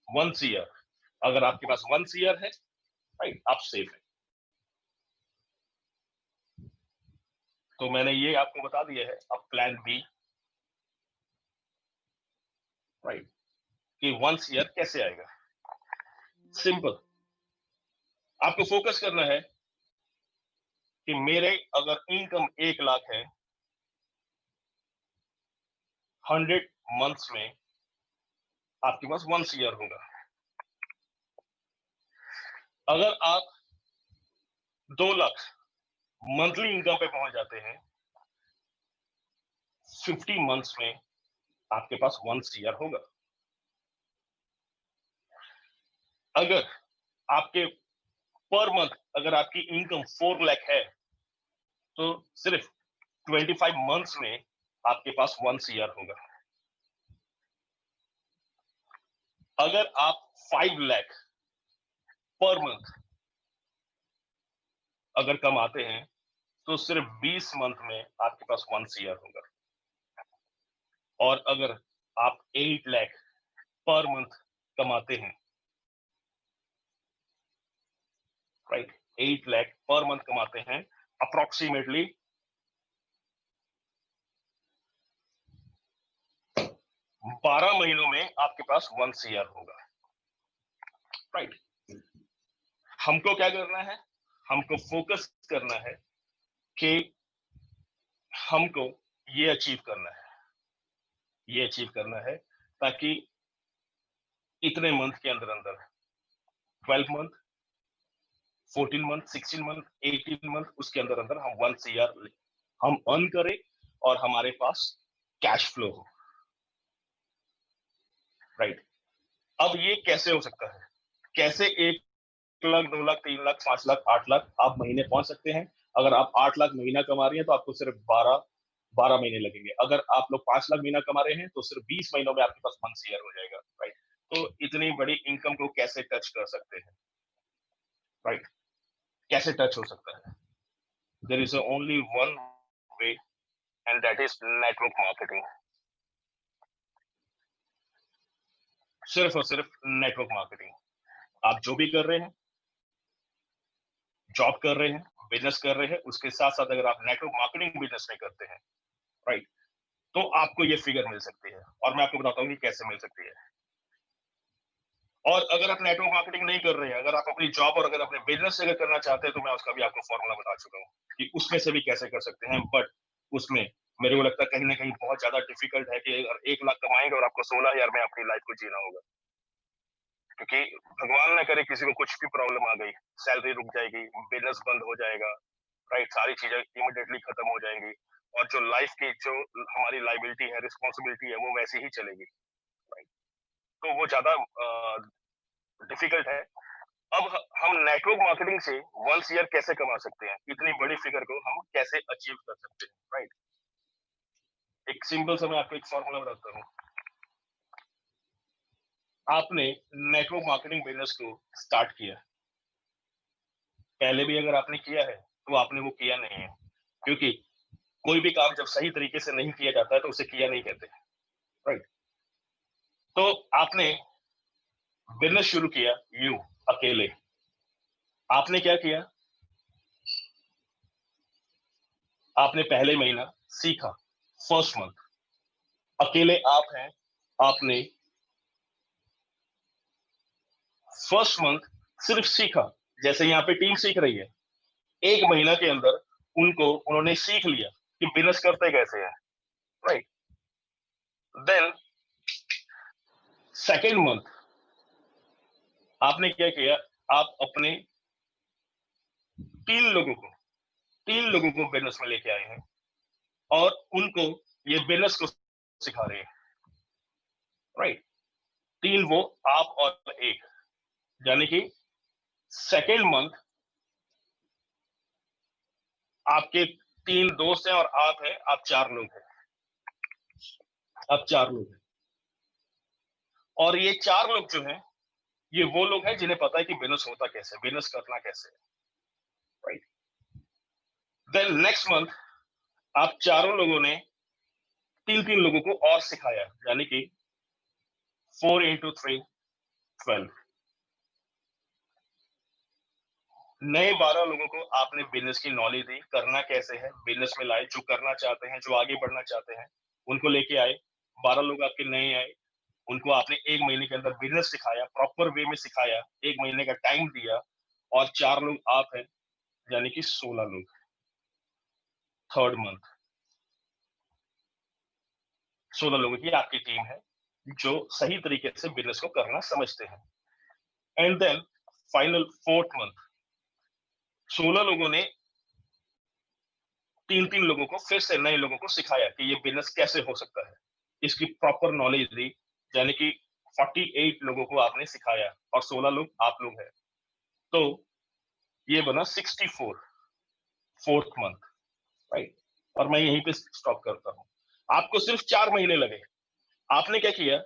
once year, अगर आपके पास once year है, राइट, आप सेफ है। तो मैंने ये आपको बता दिया है। अब प्लान बी, राइट, कि once ईयर कैसे आएगा। सिंपल, आपको फोकस करना है कि मेरे अगर इनकम 1 लाख है, 100 मंथ्स में आपके पास once ईयर होगा। अगर आप 2 लाख मंथली इनकम पे पहुंच जाते हैं, 50 मंथ्स में आपके पास once ईयर होगा। अगर आपके पर मंथ अगर आपकी इनकम 4 लाख है, तो सिर्फ 25 मंथ्स में आपके पास once ईयर होगा। अगर आप 5 लाख पर मंथ अगर कमाते हैं, तो सिर्फ 20 मंथ में आपके पास once ईयर होगा। और अगर आप 8 लाख पर मंथ कमाते हैं, राइट, 8 लाख पर मंथ कमाते हैं, अप्रोक्सीमेटली 12 महीनों में आपके पास once ईयर होगा, राइट। हमको क्या करना है? हमको फोकस करना है कि हमको ये अचीव करना है, ये अचीव करना है, ताकि इतने मंथ के अंदर अंदर 12 मंथ, 14 मंथ, 16 मंथ, 18 मंथ, उसके अंदर अंदर हम once ईयर हम अर्न करें और हमारे पास कैश फ्लो हो, राइट। अब ये कैसे हो सकता है? कैसे 1 लाख, 2 लाख, 3 लाख, 5 लाख, 8 लाख आप महीने पहुंच सकते हैं? अगर आप 8 लाख महीना कमा रही हैं, तो आपको सिर्फ 12 महीने लगेंगे। अगर आप लोग 5 लाख महीना कमा रहे हैं, तो सिर्फ 20 महीनों में आपके पास once ईयर हो जाएगा, राइट। तो इतनी बड़ी इनकम को कैसे टच कर सकते हैं, राइट? कैसे टच हो सकता है? There is only one way, and that is network marketing. सिर्फ और सिर्फ नेटवर्क मार्केटिंग। आप जो भी कर रहे हैं, जॉब कर रहे हैं, बिजनेस कर रहे हैं, उसके साथ साथ अगर आप नेटवर्क मार्केटिंग बिजनेस में करते हैं, राइट, तो आपको ये फिगर मिल सकती है। और मैं आपको बताता हूँ कि कैसे मिल सकती है। और अगर आप नेटवर्क मार्केटिंग नहीं कर रहे हैं, अगर आप अपनी जॉब और अगर अपने बिजनेस से अगर करना चाहते हैं, तो मैं उसका भी आपको फॉर्मूला बता चुका हूँ कि उसमें से भी कैसे कर सकते हैं। बट उसमें मेरे को लगता है कहीं ना कहीं बहुत ज्यादा डिफिकल्ट है कि अगर 1 लाख कमाएंगे और आपको 16,000 में अपनी लाइफ को जीना होगा, क्योंकि भगवान ना करे किसी को कुछ भी प्रॉब्लम आ गई, सैलरी रुक जाएगी, बिजनेस बंद हो जाएगा, राइट, सारी चीजें इमिडिएटली खत्म हो जाएंगी, और जो लाइफ की जो हमारी लाइबिलिटी है, रिस्पॉन्सिबिलिटी है, वो वैसे ही चलेगी, राइट। तो वो ज्यादा डिफिकल्ट है। अब हम नेटवर्क मार्केटिंग से once ईयर कैसे कमा सकते हैं? इतनी बड़ी फिगर को हम कैसे अचीव कर सकते हैं, राइट? एक सिंपल सा मैं आपको एक फॉर्मूला बताता हूँ। आपने नेटवर्क मार्केटिंग बिजनेस को स्टार्ट किया, पहले भी अगर आपने किया है, तो आपने वो किया नहीं है, क्योंकि कोई भी काम जब सही तरीके से नहीं किया जाता है, तो उसे किया नहीं कहते, राइट। तो आपने बिजनेस शुरू किया यू अकेले। आपने क्या किया? आपने पहले महीना सीखा, फर्स्ट मंथ अकेले आप हैं, आपने फर्स्ट मंथ सिर्फ सीखा, जैसे यहाँ पे टीम सीख रही है। 1 महीना के अंदर उन्होंने सीख लिया कि बिजनेस करते कैसे हैं, राइट। देन सेकेंड मंथ आपने क्या किया? आप अपने 3 लोगों को 3 लोगों को बिजनेस में लेके आए हैं और उनको ये बिजनेस को सिखा रहे हैं, राइट। 3 वो, आप और एक, यानी कि सेकेंड मंथ आपके 3 दोस्त हैं और आप हैं, आप 4 लोग हैं, आप 4 लोग हैं। और ये 4 लोग जो हैं, ये वो लोग हैं जिन्हें पता है कि बिजनेस होता कैसे, बिजनेस करना कैसे, राइट। देन नेक्स्ट मंथ आप चारों लोगों ने 3 लोगों को और सिखाया, यानी कि 4 into 3 12। नए 12 लोगों को आपने बिजनेस की नॉलेज दी, करना कैसे है, बिजनेस में लाए, जो करना चाहते हैं, जो आगे बढ़ना चाहते हैं, उनको लेके आए। 12 लोग आपके नए आए, उनको आपने 1 महीने के अंदर बिजनेस सिखाया, प्रॉपर वे में सिखाया, 1 महीने का टाइम दिया, और 4 लोग आप हैं, यानी कि 16 लोग, थर्ड मंथ 16 लोगों की आपकी टीम है, जो सही तरीके से बिजनेस को करना समझते हैं। And then final fourth month 16 लोगों ने 3-3 लोगों को, फिर से नए लोगों को सिखाया कि ये बिजनेस कैसे हो सकता है। इसकी प्रॉपर नॉलेज दी, यानी कि 48 लोगों को आपने सिखाया, और 16 लोग आप लोग हैं। तो ये बना 64 फोर्थ मंथ, राइट? और मैं यहीं पे स्टॉप करता हूँ। आपको सिर्फ 4 महीने लगे। आपने क्या किया?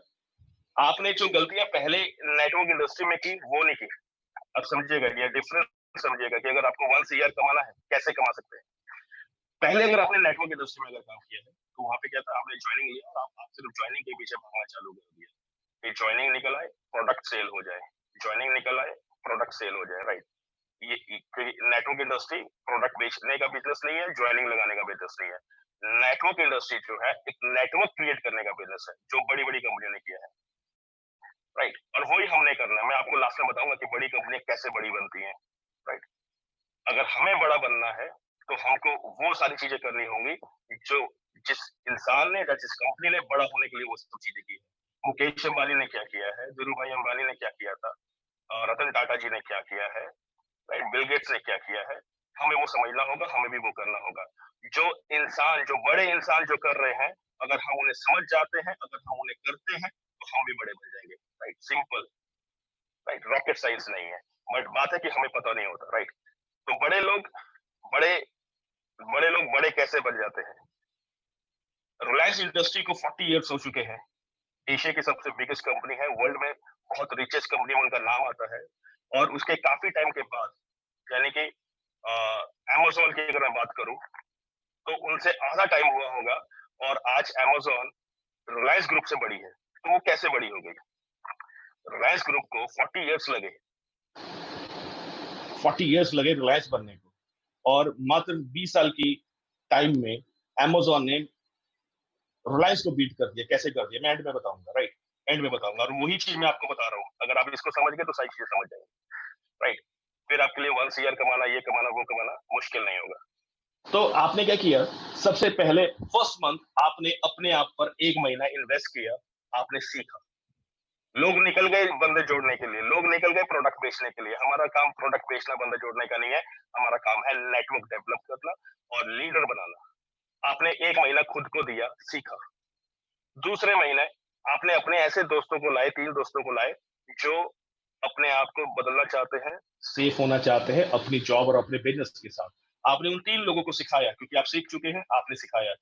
आपने जो गलतियां पहले नेटवर्क इंडस्ट्री में की, वो नहीं की। अब समझिएगा, ये डिफरेंस समझिएगा कि अगर आपको वंस ईयर कमाना है, कैसे कमा सकते हैं। पहले अगर आपने नेटवर्क इंडस्ट्री में अगर काम किया है, तो वहां पे क्या था, आपने ज्वाइनिंग लिया और आप सिर्फ ज्वाइनिंग के पीछे भागना चालू कर दिया कि ज्वाइनिंग निकल आए, प्रोडक्ट सेल हो जाए, ज्वाइनिंग निकल आए, प्रोडक्ट सेल हो जाए, राइट? ये नेटवर्क इंडस्ट्री प्रोडक्ट बेचने का बिजनेस नहीं है, ज्वाइनिंग लगाने का बिजनेस नहीं है। नेटवर्क इंडस्ट्री जो है, एक नेटवर्क क्रिएट करने का बिजनेस है, जो बड़ी बड़ी कंपनियों ने किया है, राइट? और वही हमने करना है। मैं आपको लास्ट में बताऊंगा कि बड़ी कंपनियां कैसे बड़ी बनती हैं, राइट? अगर हमें बड़ा बनना है, तो हमको वो सारी चीजें करनी होंगी जो जिस इंसान ने या जिस कंपनी ने बड़ा होने के लिए वो सब चीजें की है। मुकेश अंबानी ने क्या किया है, धीरू भाई अंबानी ने क्या किया था, रतन टाटा जी ने क्या किया है, राइट? बिल गेट्स ने क्या किया है। हमें वो समझना होगा, हमें भी वो करना होगा। जो इंसान, जो बड़े इंसान जो कर रहे हैं, अगर हम उन्हें समझ जाते हैं, अगर हम उन्हें करते हैं, तो हम भी बड़े बन जाएंगे, right? Simple, right? Rocket science नहीं है, बट बात है कि हमें पता नहीं होता, राइट? तो बड़े बड़े लोग बड़े कैसे बन जाते हैं? रिलायंस इंडस्ट्री को 40 इयर्स हो चुके हैं। एशिया की सबसे बिगेस्ट कंपनी है, वर्ल्ड में बहुत रिचेस्ट कंपनी में उनका नाम आता है। और उसके काफी टाइम के बाद, यानी कि अमेज़न की अगर मैं बात करूं, तो उनसे आधा टाइम हुआ होगा, और आज अमेज़न रिलायंस ग्रुप से बड़ी है। तो वो कैसे बड़ी हो गई? रिलायंस ग्रुप को 40 इयर्स लगे, 40 इयर्स लगे रिलायंस बनने को, और मात्र 20 साल की टाइम में अमेज़न ने रिलायंस को बीट कर दिया। कैसे कर दिया, मैं एंड में बताऊंगा, राइट? एंड में बताऊंगा, और वही चीज मैं आपको बता रहा हूँ। अगर आप इसको समझ गए तो सारी चीजें समझ जाएंगे, राइट? फिर आपके लिए वंस ईयर कमाना, ये कमाना, वो कमाना मुश्किल नहीं होगा। तो आपने क्या किया? सबसे पहले फर्स्ट मंथ आपने अपने आप पर 1 महीना इन्वेस्ट किया, आपने सीखा। लोग निकल गए बंदे जोड़ने के लिए, लोग निकल गए प्रोडक्ट बेचने के लिए। हमारा काम प्रोडक्ट बेचना, बंदे जोड़ने का नहीं है। हमारा काम है नेटवर्क डेवलप करना और लीडर बनाना। आपने 1 महीना खुद को दिया, सीखा। दूसरे महीने आपने अपने ऐसे दोस्तों को लाए, 3 दोस्तों को लाए, जो अपने आप को बदलना चाहते हैं, सेफ होना चाहते हैं अपनी जॉब और अपने बिजनेस के साथ। आपने उन 3 लोगों को सिखाया, क्योंकि आप सीख चुके हैं, आपने सिखाया।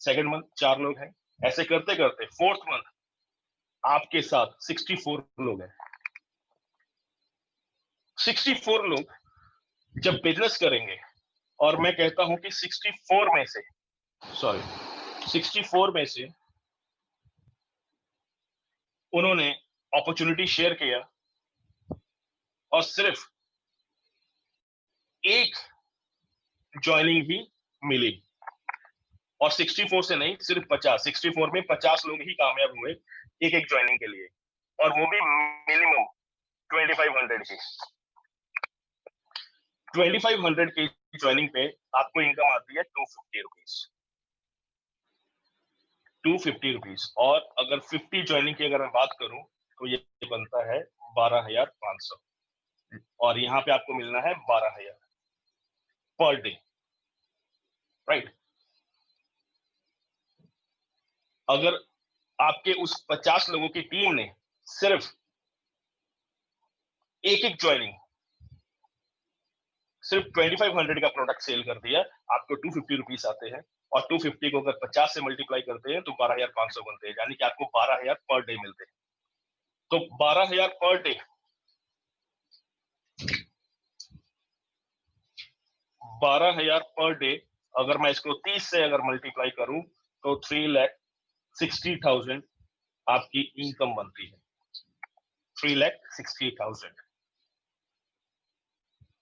सेकंड मंथ 4 लोग हैं। ऐसे करते करते फोर्थ मंथ आपके साथ 64 लोग हैं। 64 लोग जब बिजनेस करेंगे, और मैं कहता हूं कि 64 में से, सॉरी, 64 में से उन्होंने अपॉर्चुनिटी शेयर किया, और सिर्फ एक ज्वाइनिंग ही मिली। और 64 से नहीं, सिर्फ 50, 64 में 50 लोग ही कामयाब हुए एक एक ज्वाइनिंग के लिए, और वो भी मिनिमम 2500 की। 2500 की ज्वाइनिंग पे आपको इनकम आती है 250 रुपीज, 250 रुपीज। और अगर 50 ज्वाइनिंग की अगर मैं बात करूं, तो ये बनता है 12,500, और यहाँ पे आपको मिलना है 12,000 पर डे, राइट? अगर आपके उस 50 लोगों की टीम ने सिर्फ एक एक ज्वाइनिंग, सिर्फ 2500 का प्रोडक्ट सेल कर दिया, आपको 250 रुपीज आते हैं। और 250 को अगर 50 से मल्टीप्लाई करते हैं, तो 12,500 बनते हैं, यानी कि आपको 12,000 पर डे मिलते हैं। तो 12,000 पर डे, 12,000 पर डे, अगर मैं इसको 30 से अगर मल्टीप्लाई करूं, तो 3,60,000 आपकी इनकम बनती है। 3,68,000,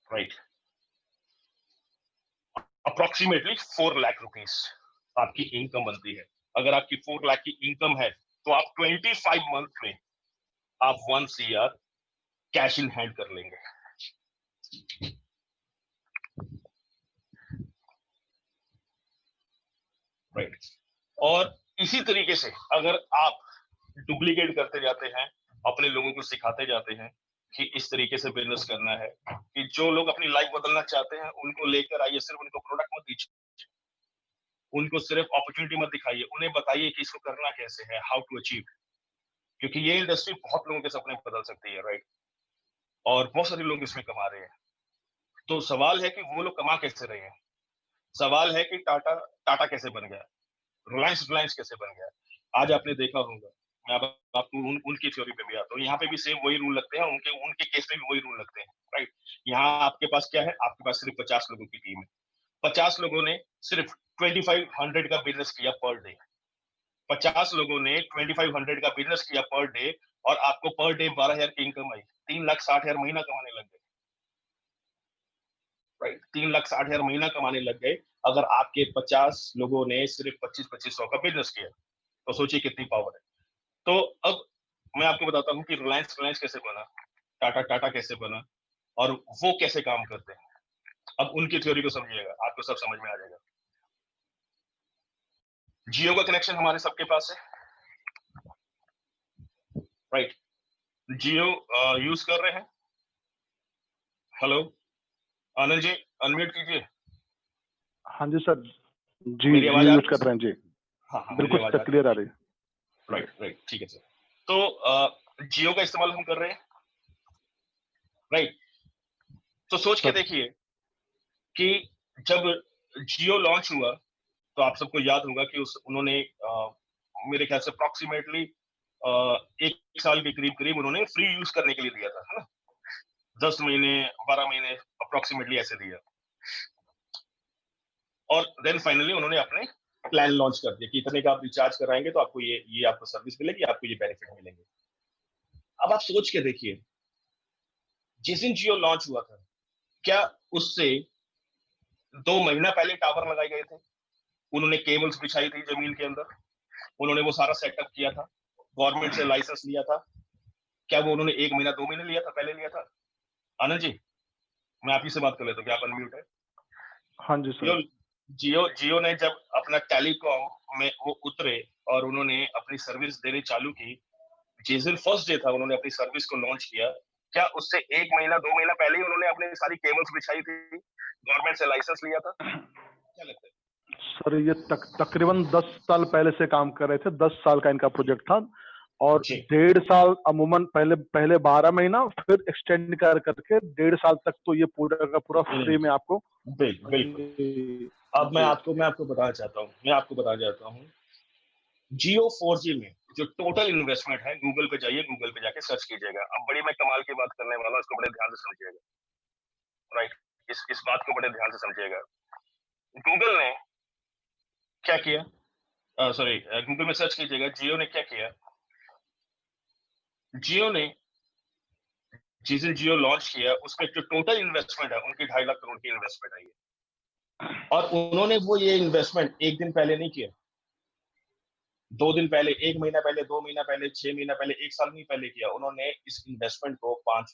राइट। अप्रोक्सीमेटली 4 लाख रुपीस आपकी इनकम बनती है। अगर आपकी 4 लाख की इनकम है तो आप 25 मंथ में आप 1 CR कैश इन हैंड कर लेंगे, राइट। और इसी तरीके से अगर आप डुप्लीकेट करते जाते हैं, अपने लोगों को सिखाते जाते हैं कि इस तरीके से बिजनेस करना है, कि जो लोग अपनी लाइफ बदलना चाहते हैं उनको लेकर आइए, सिर्फ उनको प्रोडक्ट मत दीजिए, उनको सिर्फ अपॉर्चुनिटी मत दिखाइए, उन्हें बताइए कि इसको करना कैसे है, हाउ टू अचीव। क्योंकि ये इंडस्ट्री बहुत लोगों के सपने बदल सकती है, राइट। और बहुत सारे लोग इसमें कमा रहे हैं। तो सवाल है कि वो लोग कमा कैसे रहे हैं। सवाल है कि टाटा टाटा कैसे बन गया, रिलायंस रिलायंस कैसे बन गया। आज आपने देखा होगा, मैं अब आपको उनकी थ्योरी पे भी आता हूँ। यहाँ पे भी सेम वही रूल लगते हैं, उनके उनके केस में भी वही रूल लगते हैं, राइट। यहाँ आपके पास क्या है, आपके पास सिर्फ 50 लोगों की टीम है। 50 लोगों ने सिर्फ 2500 का बिजनेस किया पर डे। 50 लोगों ने 2500 का बिजनेस किया पर डे, और आपको पर डे 12,000 की इनकम आई। 3,60,000 महीना कमाने लग गए, राइट। 3,60,000 महीना कमाने लग गए अगर आपके 50 लोगों ने सिर्फ 25-2500 का बिजनेस किया। तो सोचिए कितनी पावर है। तो अब मैं आपको बताता हूँ कि रिलायंस रिलायंस कैसे बना, टाटा टाटा कैसे बना, और वो कैसे काम करते हैं। अब उनकी थ्योरी को समझिएगा, आपको सब समझ में आ जाएगा। जियो का कनेक्शन हमारे सबके पास है, राइट। जियो यूज कर रहे हैं। हेलो आनंद जी, अनम्यूट कीजिए। हाँ जी सर, जी मेरी आवाज जियो आ यूज रही कर है? रहे हैं जी। हाँ हाँ, मेरी बिल्कुल आवाज सर, आ रही क्लियर आ है? रही है। राइट राइट, ठीक है सर। तो जियो का इस्तेमाल हम कर रहे हैं, राइट। तो सोच के सर देखिए कि जब जियो लॉन्च हुआ तो आप सबको याद होगा कि उन्होंने मेरे ख्याल से अप्रोक्सीमेटली 1 साल के करीब करीब उन्होंने फ्री यूज करने के लिए दिया था, है ना। 10 महीने 12 महीने अप्रोक्सीमेटली ऐसे दिया। और देन फाइनली उन्होंने अपने प्लान लॉन्च कर दिया कि इतने का आप रिचार्ज कराएंगे तो आपको ये आपको सर्विस मिलेगी, आपको ये बेनिफिट मिलेंगे। अब आप सोच के देखिए, जिस दिन जियो लॉन्च हुआ था, क्या उससे 2 महीना पहले टावर लगाए गए थे? उन्होंने केबल्स बिछाई थी जमीन के अंदर, उन्होंने वो सारा सेटअप किया था, गवर्नमेंट से लाइसेंस लिया था। क्या वो उन्होंने 1 महीना 2 महीने लिया था, पहले लिया था? आनंद जी, मैं आप ही से बात कर लेता हूँ, क्या आप अनम्यूट है? हाँ जी जियो सर। जियो जियो ने जब अपना टेलीकॉम में वो उतरे और उन्होंने अपनी सर्विस देनी चालू की, जिस दिन फर्स्ट डे था उन्होंने अपनी सर्विस को लॉन्च किया, क्या उससे 1 महीना 2 महीना पहले ही उन्होंने अपनी सारी केबल्स बिछाई थी, गवर्नमेंट से लाइसेंस लिया था? क्या लगता है? सर ये तकरीबन 10 साल पहले से काम कर रहे थे। 10 साल का इनका प्रोजेक्ट था, और जी 1.5 साल अमूमन पहले 12 महीना, फिर एक्सटेंड करके 1.5 साल तक तो ये पूरा का पूरा फ्री में आपको। बिल्कुल। अब जी मैं आपको बताना चाहता हूँ जियो 4G में जो टोटल इन्वेस्टमेंट है, गूगल पे जाइए, गूगल पे जाके सर्च कीजिएगा। अब बड़ी मैं कमाल की बात करने वाला हूँ, इसको बड़े ध्यान से समझिएगा, राइट। इस बात को बड़े ध्यान से समझिएगा। गूगल ने क्या किया, सॉरी, गूगल में सर्च कीजिएगा जियो ने क्या किया। जियो ने जिस दिन जियो लॉन्च किया उसमें जो टोटल इन्वेस्टमेंट है उनकी 2.5 लाख करोड़ की इन्वेस्टमेंट आई है। और उन्होंने वो ये इन्वेस्टमेंट एक दिन पहले नहीं किया, 2 दिन पहले, 1 महीना पहले, 2 महीना पहले, 6 महीना पहले, 1 साल नहीं पहले किया। उन्होंने इस इन्वेस्टमेंट को 5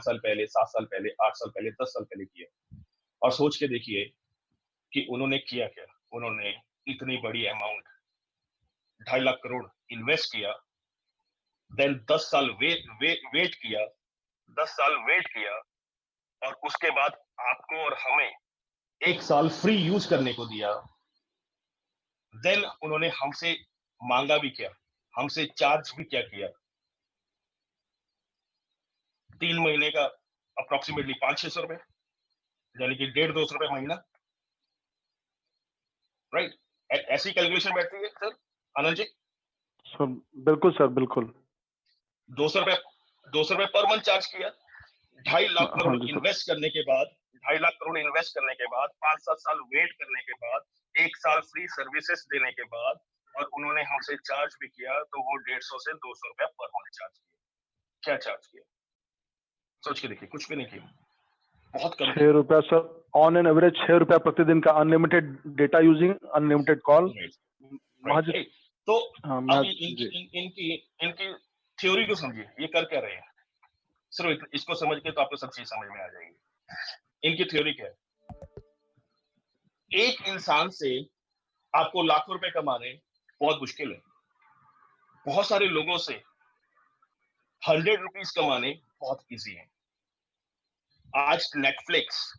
साल पहले, 7 साल पहले, 8 साल पहले, 10 साल पहले किया। और सोच के देखिए कि उन्होंने किया क्या। उन्होंने इतनी बड़ी अमाउंट 2.5 लाख करोड़ इन्वेस्ट किया, देन 10 साल वेट किया, 10 साल वेट किया, और उसके बाद आपको और हमें 1 साल फ्री यूज करने को दिया। देन उन्होंने हमसे मांगा भी क्या, हमसे चार्ज भी क्या किया। 3 महीने का अप्रोक्सीमेटली 500-600 रुपए, यानी कि 150-200 रुपए महीना, राइट। ऐसी कैलकुलेशन बैठती है सर, आनंद जी। सर, बिल्कुल सर, बिल्कुल। 200 रुपए, 200 रुपए पर मंथ चार्ज किया। 2.5 लाख हाँ करोड़ जी सर। इन्वेस्ट करने के बाद, 2.5 लाख करोड़ इन्वेस्ट करने के बाद, 5-7 साल वेट करने के बाद, 1 साल फ्री सर्विसेज देने के बाद, और उन्होंने हमसे चार्ज भी किया, तो वो 150 से 200 रुपया पर मंथ चार्ज किया। क्या चार्ज किया? सोच के देखिए, कुछ भी नहीं किया, बहुत कम। 6 रुपया सर, ऑन एन एवरेज 6 रुपया प्रतिदिन का, unlimited data using, unlimited call. Right, महज तो हाँ अब मैं इनकी जी इनकी इनकी थ्योरी को समझिए, ये कर क्या रहे हैं। सिर्फ इसको समझ के तो आपको सब चीज समझ में आ जाएगी। इनकी थ्योरी क्या है? एक इंसान से आपको लाखों रुपए कमाने बहुत मुश्किल है। बहुत सारे लोगों से 100 रुपीज कमाने बहुत इजी है। आज नेटफ्लिक्स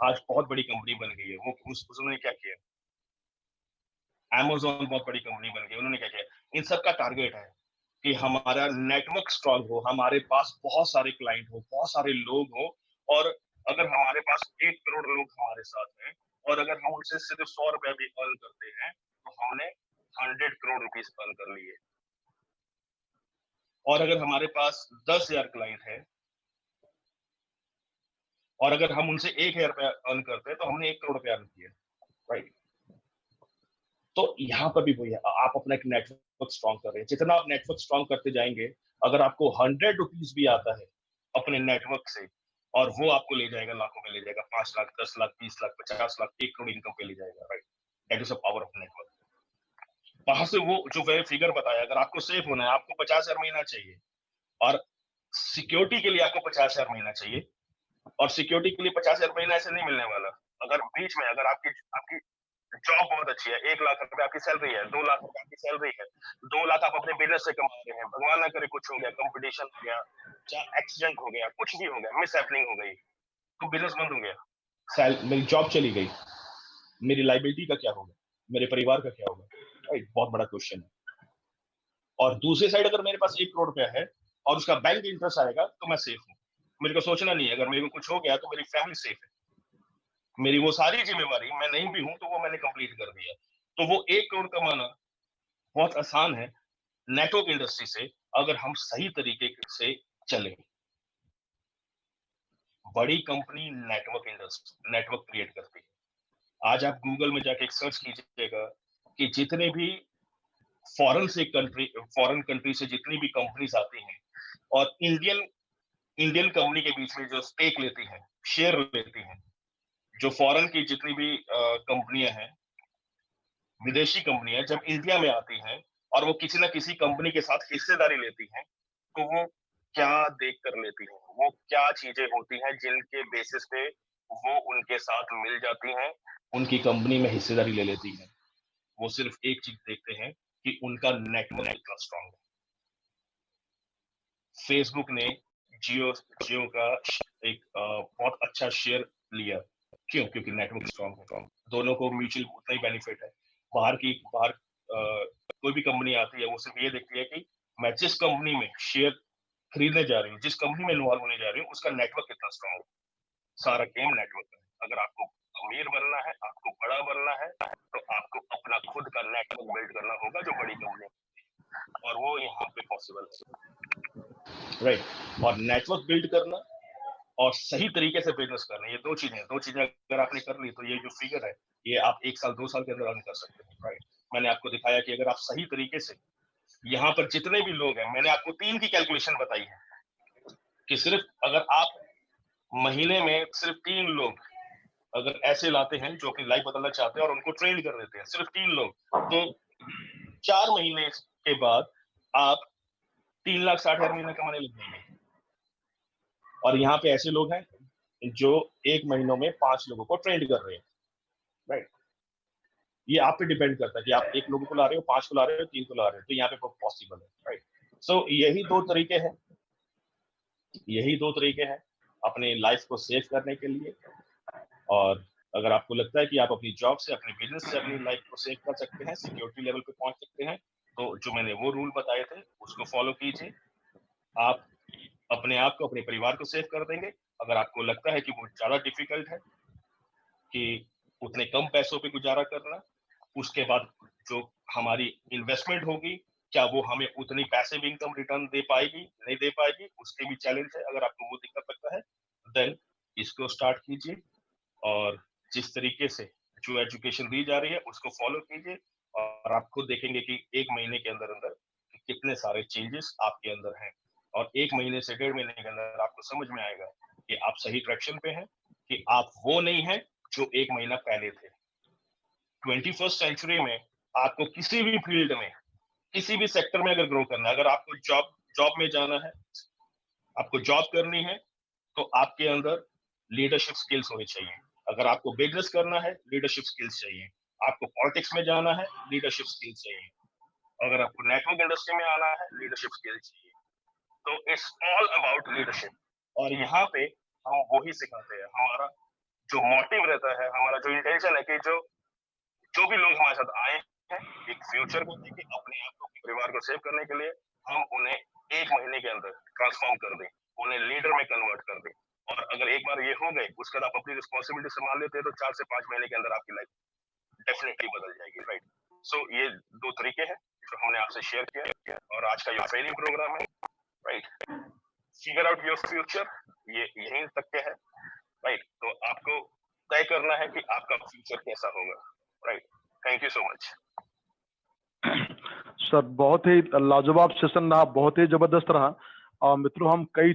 आज बहुत बड़ी कंपनी बन गई है। वो उसने क्या किया? Amazon बहुत बड़ी कंपनी बन गई, उन्होंने क्या किया? इन सब का टारगेट है कि हमारा नेटवर्क स्ट्रांग हो, हमारे पास बहुत सारे क्लाइंट हो, बहुत सारे लोग हो, और अगर हमारे पास 1 करोड़ लोग हमारे साथ हैं और अगर हम उनसे सिर्फ 100 रुपया भी अर्न करते हैं तो हमने 100 करोड़ रुपीज अर्न कर लिए। और अगर हमारे पास 10,000 क्लाइंट है और अगर हम उनसे 1,000 रुपया अर्न करते हैं तो हमने 1 करोड़ रुपया अर्न किया। राइट, तो यहाँ पर भी वही है, आप अपना एक नेटवर्क स्ट्रांग कर रहे हैं। जितना आप नेटवर्क स्ट्रांग करते जाएंगे, अगर आपको 100 रुपीज भी आता है अपने नेटवर्क से, और वो आपको ले जाएगा लाखों में, ले जाएगा 5 लाख, 10 लाख, 20 लाख, 50 लाख, 1 करोड़ इनकम पे ले जाएगा। Right, that is the power of network. वहां से वो जो मैंने फिगर बताया, अगर आपको सेफ होना है, आपको 50,000 महीना चाहिए, और सिक्योरिटी के लिए आपको 50,000 महीना चाहिए, और सिक्योरिटी के लिए 50,000 महीना ऐसे नहीं मिलने वाला। अगर बीच में अगर आपकी आपकी जॉब बहुत अच्छी है, 1 लाख रुपए आपकी सैलरी है, 2 लाख रुपए आपकी सैलरी है, 2 लाख आप अपने बिजनेस से कमा रहे हैं, भगवान ना करे कुछ हो गया, कंपटीशन हो गया, चाहे एक्सीडेंट हो गया, कुछ भी हो गया, मिस हैपनिंग हो गई, तो बिजनेस बंद हो गया, मेरी जॉब चली गई, मेरी लाइबिलिटी का क्या होगा, मेरे परिवार का क्या होगा? राइट, बहुत बड़ा क्वेश्चन है। और दूसरी साइड अगर मेरे पास 1 करोड़ रुपया है और उसका बैंक इंटरेस्ट आएगा तो मैं सेफ हूँ। मेरे को सोचना नहीं है, अगर मेरे को कुछ हो गया तो मेरी फैमिली सेफ है, मेरी वो सारी जिम्मेवारी मैं नहीं भी हूं तो वो मैंने कंप्लीट कर दिया। तो वो 1 करोड़ कमाना बहुत आसान है नेटवर्क इंडस्ट्री से, अगर हम सही तरीके से चले। बड़ी कंपनी नेटवर्क क्रिएट करती है। आज आप गूगल में जाके एक सर्च कीजिएगा कि जितने भी फॉरेन कंट्री से जितनी भी कंपनीज आती हैं और इंडियन कंपनी के बीच में जो स्टेक लेती हैं, शेयर लेती हैं, जो फॉरेन की जितनी भी कंपनियां हैं, विदेशी कंपनियां जब इंडिया में आती हैं और वो किसी ना किसी कंपनी के साथ हिस्सेदारी लेती हैं, तो वो क्या देख कर लेती हैं, वो क्या चीजें होती हैं जिनके बेसिस पे वो उनके साथ मिल जाती हैं, उनकी कंपनी में हिस्सेदारी ले लेती हैं। वो सिर्फ एक चीज देखते हैं कि उनका नेटवर्क कितना स्ट्रांग है। फेसबुक ने जियो जियो का एक बहुत अच्छा शेयर लिया। क्यों? क्योंकि नेटवर्क स्ट्रांग है, दोनों को म्यूचुअल उतना ही बेनिफिट है। बाहर कोई भी कंपनी आती है, वो सिर्फ ये देखती है कि मैं जिस कंपनी में शेयर खरीदने जा रही हूँ, जिस कंपनी में इन्वॉल्व होने जा रही हूँ, उसका नेटवर्क कितना स्ट्रांग है। सारा गेम नेटवर्क है। अगर आपको अमीर बनना है, आपको बड़ा बनना है, तो आपको अपना खुद का नेटवर्क बिल्ड करना होगा जो बड़ी कंपनी, और वो यहाँ पे पॉसिबल है। राइट, और नेटवर्क बिल्ड करना और सही तरीके से बिजनेस करना, ये दो चीजें अगर आपने कर ली तो ये जो फिगर है, ये आप 1 साल 2 साल के अंदर अर्न कर सकते हैं। राइट, मैंने आपको दिखाया कि अगर आप सही तरीके से, यहाँ पर जितने भी लोग हैं, मैंने आपको 3 की कैलकुलेशन बताई है कि सिर्फ अगर आप महीने में सिर्फ 3 लोग अगर ऐसे लाते हैं जो अपनी लाइफ बदलना चाहते हैं और उनको ट्रेन कर देते हैं, सिर्फ 3 लोग, तो 4 महीने के बाद आप 3,60,000 महीना कमाने लग जाएंगे। और यहाँ पे ऐसे लोग हैं जो 1 महीनों में 5 लोगों को ट्रेंड कर रहे हैं। राइट, ये आप पे डिपेंड करता है कि आप 1 लोगों को ला रहे हो, 5 को ला रहे हो, 3 को ला रहे हो, तो यहाँ पे पॉसिबल है। राइट, सो यही दो तरीके हैं अपने लाइफ को सेव करने के लिए। और अगर आपको लगता है कि आप अपनी जॉब से, अपने बिजनेस से अपनी लाइफ को सेव कर सकते हैं, सिक्योरिटी लेवल पे पहुंच सकते हैं, तो जो मैंने वो रूल बताए थे उसको फॉलो कीजिए। आप अपने आप को, अपने परिवार को सेव कर देंगे। अगर आपको लगता है कि वो ज्यादा डिफिकल्ट है कि उतने कम पैसों पे गुजारा करना, उसके बाद जो हमारी इन्वेस्टमेंट होगी, क्या वो हमें उतनी पैसिव इनकम रिटर्न दे पाएगी, नहीं दे पाएगी, उसके भी चैलेंज है। अगर आपको वो दिक्कत लगता है, देन इसको स्टार्ट कीजिए, और जिस तरीके से जो एजुकेशन दी जा रही है उसको फॉलो कीजिए, और आप खुद देखेंगे कि 1 महीने के अंदर अंदर कितने सारे चेंजेस आपके अंदर हैं, और 1 महीने से 1.5 महीने के अंदर आपको समझ में आएगा कि आप सही ट्रैक्शन पे हैं, कि आप वो नहीं हैं जो 1 महीना पहले थे। 21st सेंचुरी में आपको किसी भी फील्ड में, किसी भी सेक्टर में अगर ग्रो करना है, अगर आपको जॉब में जाना है, आपको जॉब करनी है, तो आपके अंदर लीडरशिप स्किल्स होनी चाहिए। अगर आपको बिजनेस करना है, लीडरशिप स्किल्स चाहिए। आपको पॉलिटिक्स में जाना है, लीडरशिप स्किल्स चाहिए। अगर आपको नेटवर्क इंडस्ट्री में आना है, लीडरशिप स्किल्स चाहिए। तो इट्स ऑल अबाउट लीडरशिप। और यहाँ पे हम वही सिखाते हैं। हमारा जो मोटिव रहता है, हमारा जो इंटेंशन है कि जो भी लोग हमारे साथ आए हैं, एक फ्यूचर को लेके, अपने आप को, अपने परिवार को सेव करने के लिए, हम उन्हें 1 महीने के अंदर ट्रांसफॉर्म कर दें, उन्हें लीडर में कन्वर्ट कर दें। और अगर एक बार ये हो गए, उसके बाद आप अपनी रिस्पॉन्सिबिलिटी संभाल लेते हैं, तो 4 से 5 महीने के अंदर आपकी लाइफ डेफिनेटली बदल जाएगी, राइट? सो ये 2 तरीके हैं जो हमने आपसे शेयर किया, और आज का ये ट्रेनिंग प्रोग्राम है, right? Figure out your future, ये यहीं तक के है, राइट? तो आपको तय करना है कि आपका फ्यूचर कैसा होगा, right? Thank you so much. Sir बहुत ही लाजवाब सेशन रहा, बहुत ही जबरदस्त रहा। और मित्रों, हम कई